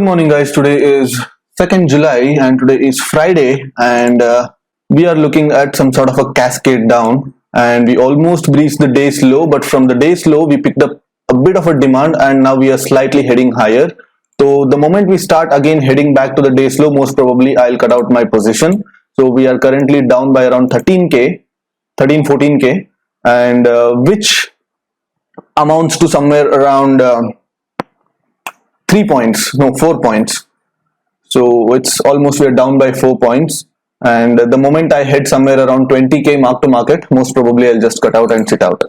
morning, guys. Today is 2nd July and today is Friday, and we are looking at some sort of a cascade down. And we almost breached the day's low, but from the day's low, we picked up a bit of a demand, and now we are slightly heading higher. So, the moment we start again heading back to the day's low, most probably I'll cut out my position. So, we are currently down by around 13k, 14k, and which amounts to somewhere around 3 points, no, 4 points. So it's almost we're down by 4 points. And the moment I hit somewhere around 20k mark to market, most probably I'll just cut out and sit out.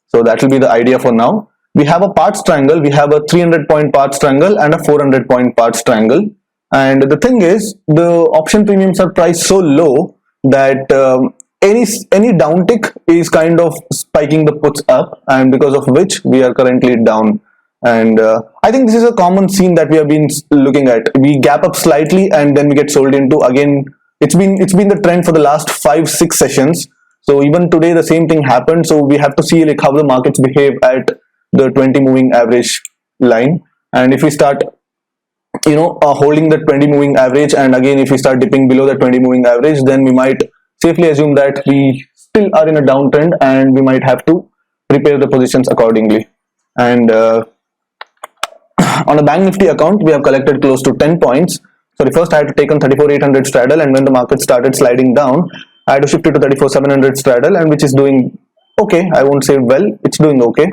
So that will be the idea for now. We have a parts triangle. We have a 300-point parts triangle and a 400-point parts triangle. And the thing is, the option premiums are priced so low that any downtick is kind of spiking the puts up, and because of which we are currently down. And I think this is a common scene that we have been looking at. We gap up slightly and then we get sold into again. It's been the trend for the last 5-6 sessions. So even today the same thing happened. So we have to see like how the markets behave at the 20 moving average line. And if we start holding the 20 moving average, and again if we start dipping below the 20 moving average, then we might safely assume that we still are in a downtrend and we might have to prepare the positions accordingly. And on a Bank Nifty account, we have collected close to 10 points. Sorry, first I had to take on 34,800 straddle, and when the market started sliding down, I had to shift it to 34,700 straddle, and which is doing okay. I won't say well, it's doing okay.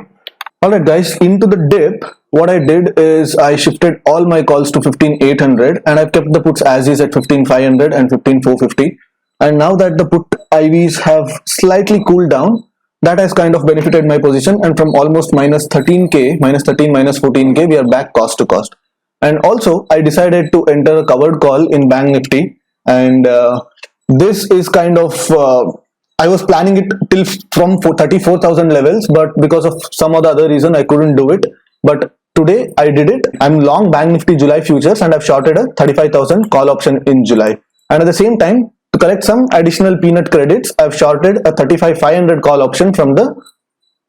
Alright guys, into the dip, what I did is I shifted all my calls to 15,800 and I've kept the puts as is at 15,500 and 15,450. And now that the put IVs have slightly cooled down, that has kind of benefited my position, and from almost minus 13k, minus 13, minus 14k, we are back cost to cost. And also I decided to enter a covered call in Bank Nifty, and this is kind of I was planning it till from 34,000 levels, but because of some other reason I couldn't do it. But today I did it. I'm long Bank Nifty July futures and I've shorted a 35,000 call option in July, and at the same time, to collect some additional peanut credits, I've shorted a 35,500 call option from the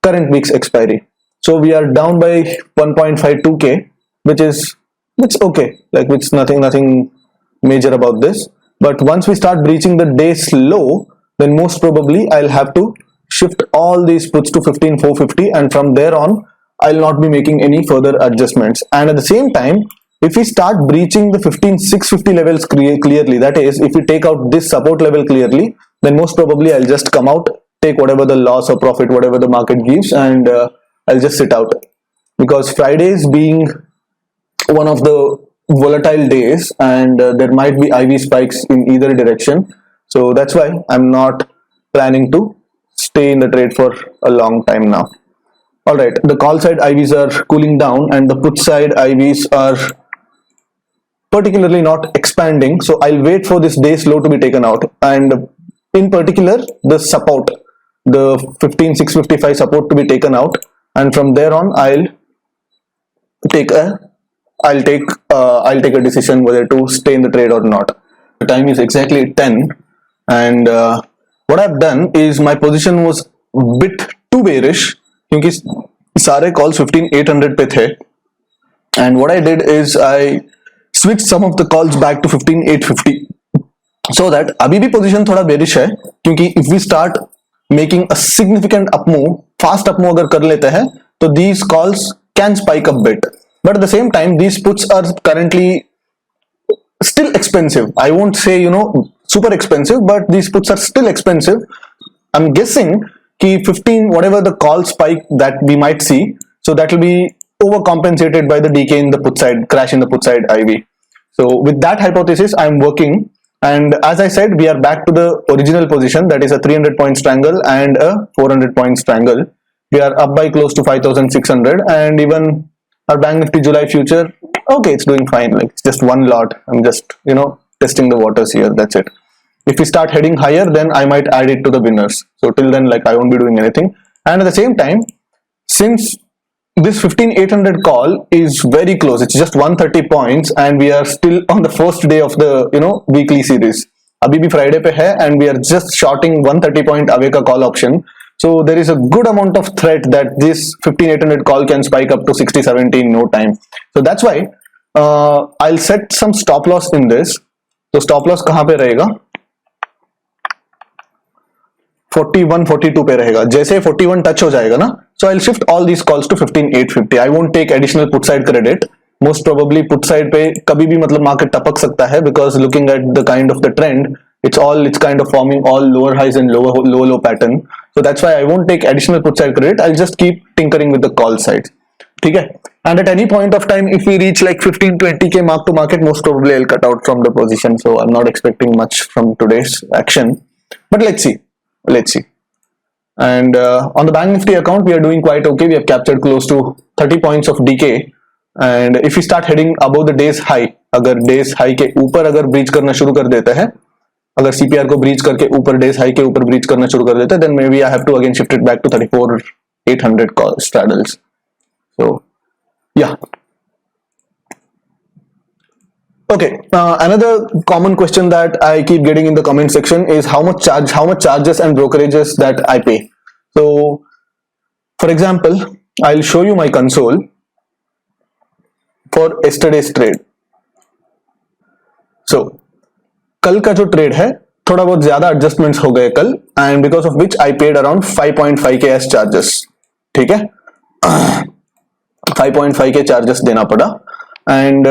current week's expiry. So we are down by 1.52k, which is okay, like it's nothing major about this. But once we start breaching the day's low, then most probably I'll have to shift all these puts to 15,450, and from there on I'll not be making any further adjustments. And at the same time, if we start breaching the 15,650 levels clearly, that is, if we take out this support level clearly, then most probably I'll just come out, take whatever the loss or profit, whatever the market gives, and I'll just sit out. Because Fridays being one of the volatile days, and there might be IV spikes in either direction. So that's why I'm not planning to stay in the trade for a long time now. Alright, the call side IVs are cooling down and the put side IVs are particularly not expanding, so I'll wait for this day's low to be taken out, and in particular the support, the 15,655 support to be taken out, and from there on I'll take a decision whether to stay in the trade or not. The time is exactly 10, and what I've done is my position was a bit too bearish क्योंकि सारे calls 15,800 पे थे, and what I did is I switch some of the calls back to 15,850, so that अभी भी position थोड़ा bearish है क्योंकि if we start making a significant up move, fast up move अगर कर लेते हैं तो these calls can spike a bit, but at the same time these puts are currently still expensive. I won't say super expensive, but these puts are still expensive. I'm guessing कि 15 whatever the call spike that we might see, so that will be overcompensated by the decay in the put side, crash in the put side IV. So with that hypothesis I'm working, and as I said, we are back to the original position, that is a 300-point triangle and a 400-point triangle. We are up by close to 5,600, and even our Bank Nifty July future, okay, it's doing fine, like it's just one lot. I'm just testing the waters here, that's it. If we start heading higher, then I might add it to the winners. So till then, like I won't be doing anything. And at the same time, since this 15,800 call is very close, it's just 130 points, and we are still on the first day of the weekly series. Abhi bhi Friday pe hai, and we are just shorting 130 point away ka call option. So there is a good amount of threat that this 15,800 call can spike up to 60-70 in no time. So that's why I'll set some stop loss in this. तो stop loss कहां पे रहेगा? 41 42 पे रहेगा. जैसे 41 touch हो जाएगा ना, so I'll shift all these calls to 15,850. I won't take additional put side credit. Most probably put side पे कभी भी मतलब market टपक सकता है, because looking at the kind of the trend, it's kind of forming all lower highs and low pattern. So that's why I won't take additional put side credit. I'll just keep tinkering with the call side. ठीक है. And at any point of time, if we reach like 15-20k mark to market, most probably I'll cut out from the position. So I'm not expecting much from today's action, but let's see. And on the Bank Nifty account, we are doing quite okay. We have captured close to 30 points of decay. And if we start heading above the day's high, अगर days high के ऊपर अगर breach करना शुरू कर देता है, अगर CPR को breach करके ऊपर days high के ऊपर breach करना शुरू कर देता है, then maybe I have to again shift it back to 34,800 straddles. So yeah. Okay, another common question that I keep getting in the comment section is how much charges and brokerages that I pay. So for example, I'll show you my console for yesterday's trade. So कल का जो trade है थोड़ा बहुत ज्यादा adjustments हो गए कल, and because of which I paid around 5.5k as charges. ठीक है, 5.5k charges देना पड़ा. And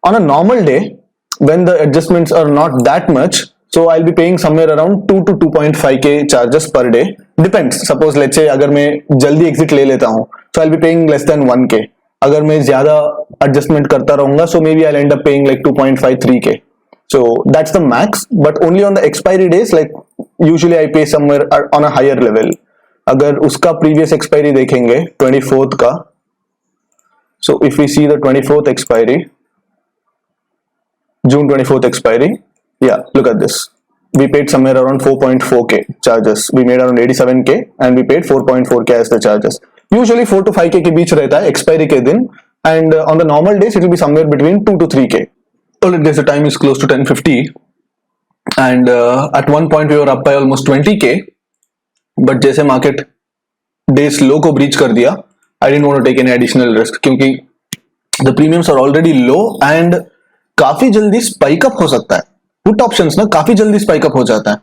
on a normal day, when the adjustments are not that much, so I'll be paying somewhere around 2 to 2.5k charges per day. Depends. Suppose let's say अगर मैं जल्दी exit ले लेता हूँ, so I'll be paying less than 1k. अगर मैं ज्यादा adjustment करता रहूँगा, so maybe I'll end up paying like 2.5-3k. So that's the max. But only on the expiry days, like usually I pay somewhere on a higher level. अगर उसका previous expiry देखेंगे 24th का, so if we see the 24th expiry, June 24th expiry, yeah, look at this. We paid somewhere around 4.4k charges. We made around 87k and we paid 4.4k as the charges. Usually 4 to 5k के बीच रहता है expiry के दिन, and on the normal days it will be somewhere between 2 to 3k. Alright guys, the time is close to 10:50 and at one point we were up by almost 20k, but जैसे market days low को breach कर दिया, I didn't want to take any additional risk क्योंकि the premiums are already low and काफी जल्दी spike up हो सकता है. पुट ऑप्शंस ना काफी जल्दी स्पाइक अप हो जाता है.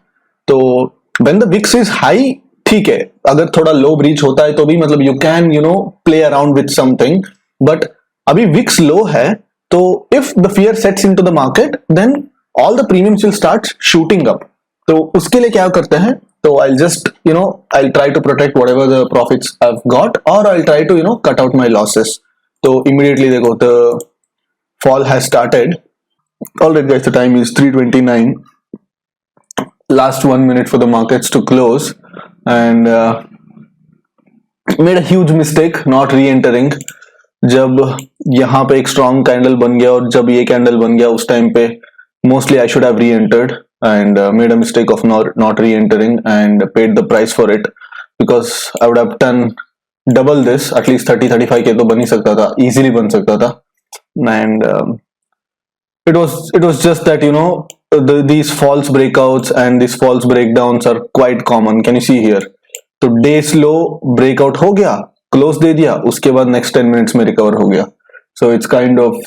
तो when the VIX is high, ठीक है, अगर थोड़ा लो ब्रीच होता है तो भी मतलब you can play around with something, but अभी विक्स लो है तो if the fear sets into the market then all the premiums will start shooting up. तो उसके लिए क्या करते हैं, तो I just I try to protect whatever the profits I have got, और I try to cut out my losses. तो immediately देखो the fall has started. Alright guys, the time is 3:29. Last 1 minute for the markets to close, and made a huge mistake not re-entering. जब यहाँ पे एक strong candle बन गया और जब ये candle बन गया उस टाइम पे mostly I should have re-entered and made a mistake of not re-entering and paid the price for it, because I would have done double this, at least 30-35k तो बन ही सकता था, easily बन सकता था. And it was just that these false breakouts and these false breakdowns are quite common. Can you see here? तो day slow breakout हो गया, close दे दिया, उसके बाद next 10 minutes में recover हो गया. So it's kind of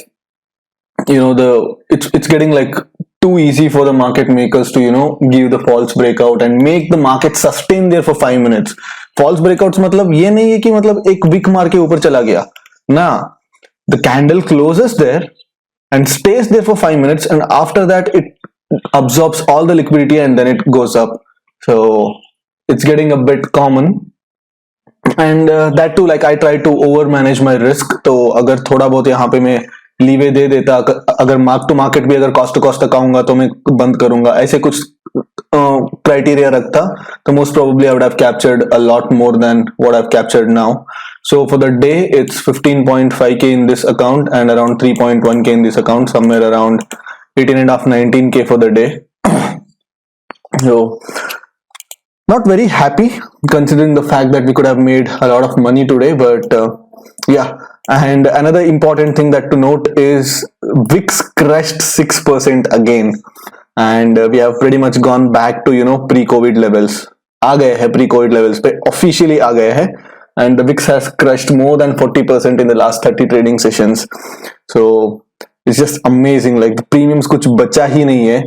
it's getting like too easy for the market makers to give the false breakout and make the market sustain there for 5 minutes. False breakouts मतलब ये नहीं है कि मतलब एक wick मार के ऊपर चला गया ना. The candle closes there and stays there for 5 minutes, and after that it absorbs all the liquidity and then it goes up. So it's getting a bit common, and that too, like I try to over manage my risk. तो अगर थोड़ा बहुत यहाँ पे मैं leeway दे देता, अगर mark to market भी अगर कॉस्ट टू कॉस्ट तक आऊंगा तो मैं बंद करूंगा, ऐसे कुछ criteria रखता, तो most probably I would have captured a lot more than what I've captured now. So for the day it's 15.5k in this account and around 3.1k in this account, somewhere around 18.5-19k for the day. So not very happy considering the fact that we could have made a lot of money today, but yeah. And another important thing that to note is VIX crashed 6% again, and we have pretty much gone back to pre-COVID levels. आ गए हैं pre-COVID levels पे, officially आ गए हैं, and the VIX has crushed more than 40% in the last 30 trading sessions. So it's just amazing, like premiums कुछ बचा ही नहीं है।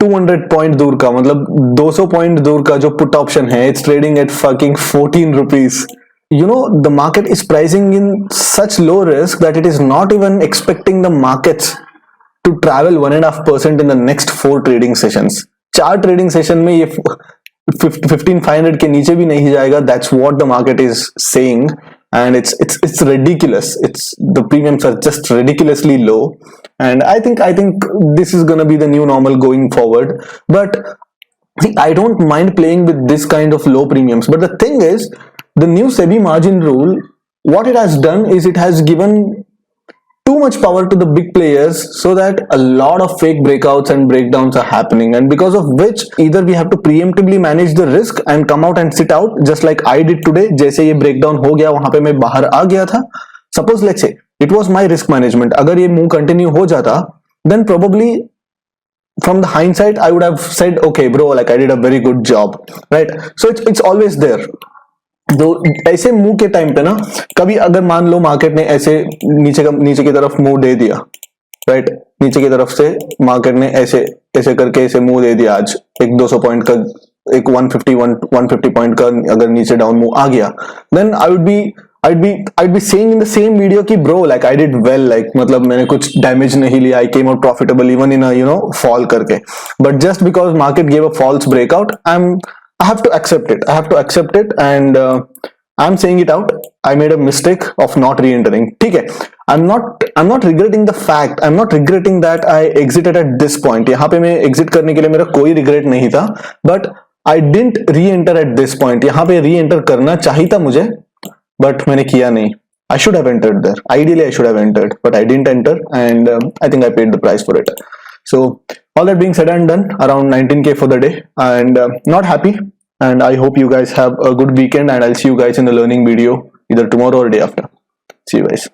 200 point दूर का, मतलब 200 पॉइंट दूर का जो पुट ऑप्शन है, it's trading at fucking 14 rupees. You know, the market is pricing in such low risk that it is not even expecting the markets to travel 1.5% in the next 4 trading sessions. 4 trading session में ये 15,500 के नीचे भी नहीं जाएगा. That's what the market is saying, and it's ridiculous. The premiums are just ridiculously low, and I think this is gonna be the new normal going forward. But see, I don't mind playing with this kind of low premiums, but the thing is, the new SEBI margin rule, what it has done is it has given too much power to the big players, so that a lot of fake breakouts and breakdowns are happening, and because of which either we have to preemptively manage the risk and come out and sit out, just like I did today. जैसे ये breakdown हो गया, वहां पे मैं बाहर आ गया था. Suppose let's say it was my risk management. अगर ये move continue हो जाता, then probably from the hindsight I would have said, okay bro, like I did a very good job, right? So it's always there. तो ऐसे move के time पे ना, कभी अगर मान लो मार्केट ने ऐसे नीचे की तरफ मूव दे दिया, राइट, नीचे की तरफ से मार्केट ने ऐसे ऐसे करके ऐसे मूव दे दिया, आज एक 200 पॉइंट का, एक 150 पॉइंट का अगर नीचे डाउन मूव आ गया, then I'd be saying in the same video कि bro, like I did well, like मतलब मैंने कुछ डैमेज नहीं लिया, I came out profitable even in a fall करके. But just because market gave a false breakout, I have to accept it, and I'm saying it out. I made a mistake of not re-entering. ठीक है, I'm not regretting the fact. I'm not regretting that I exited at this point. यहाँ पे मैं exit करने के लिए मेरा कोई regret नहीं था, but I didn't re-enter at this point. यहाँ पे re-enter करना चाहिए था मुझे, but मैंने किया नहीं. I should have entered there. Ideally, I should have entered, but I didn't enter, and I think I paid the price for it. So all that being said and done, around 19K for the day, and not happy. And I hope you guys have a good weekend, and I'll see you guys in the learning video either tomorrow or day after. See you guys.